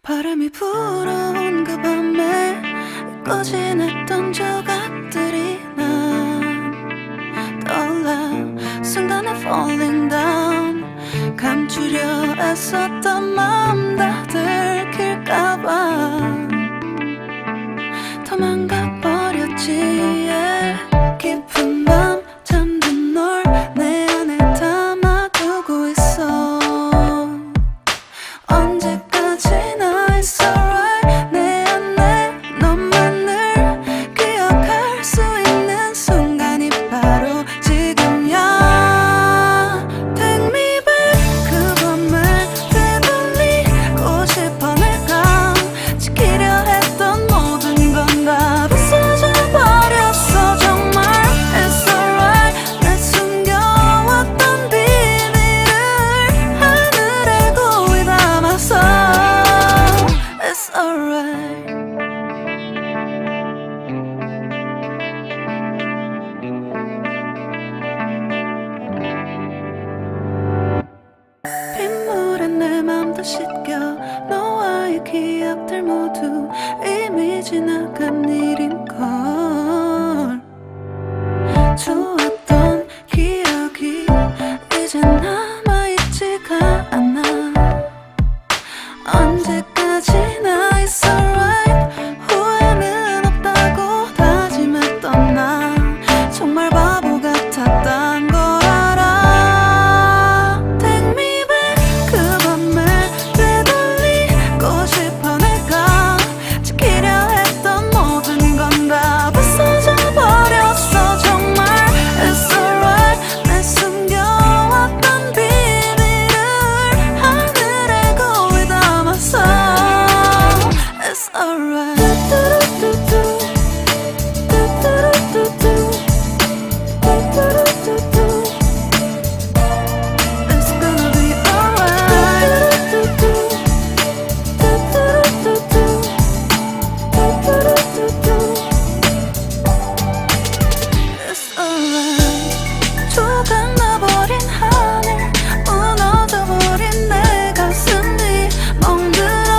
바람이 불어온 그 밤에 잊고 지냈던 조각들이 난 떠올라 순간에 falling down 감추려 애썼던 마음 다 들킬까봐 도망가 버렸지 yeah. 깊은 밤 잠든 널 내 안에 담아두고 있어 언제까지나 it's alright 내 안에 너만을 기억할 수 있는 순간이 바로 지금이야 Take me back 그 밤을 되돌리고 싶어 내가 지키려 했던 모든 건 다 부서져 버렸어 정말 It's alright 내 숨겨왔던 비밀을 하늘에 고이 담아서 It's alright 빗물에 내 맘도 씻겨 너와의 기억들 모두 이미 지나간 일인걸 좋았던 기억이 이제 남아있지가 않아 언제까지나 it's alright 후회는 없다고 다짐했던 나 정말 바보 같았단 걸 알아 Take me back 그 밤을 되돌리고 싶어 내가 지키려 했던 모든 건 다 부서져 버렸어 정말 It's alright 내 숨겨왔던 비밀을 하늘에 고이 담아서 It's alright It's gonna be alright It's alright 조각 나버린 하늘 무너져버린 내 가슴이 멍들어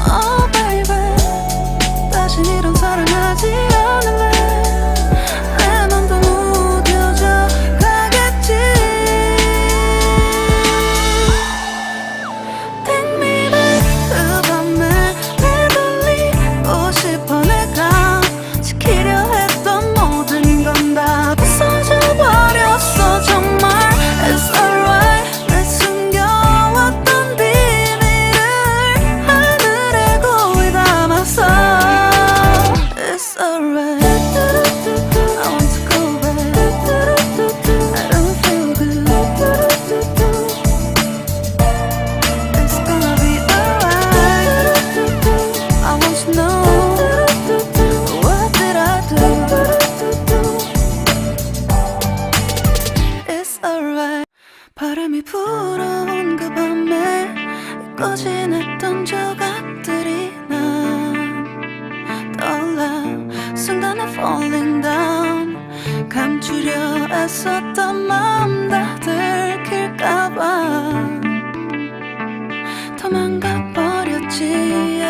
Oh baby 다신 이런 사랑하지 않을래 내 맘도 무뎌져 가겠지 Take me back 그 밤을 되돌리고 싶어 내가 지키려 했던 모든 건 다 부서져 버렸어 정말 It's alright 내 숨겨왔던 비밀을 하늘에 고이 담아서 It's alright I want to go back I don't feel good It's gonna be alright I want to know what did I do It's alright 바람이 불어온 그 밤에 잊고 지냈던 조각들이 난 떠올라 순간에 falling down 감추려 애썼던 마음 다 들킬까봐 도망가 버렸지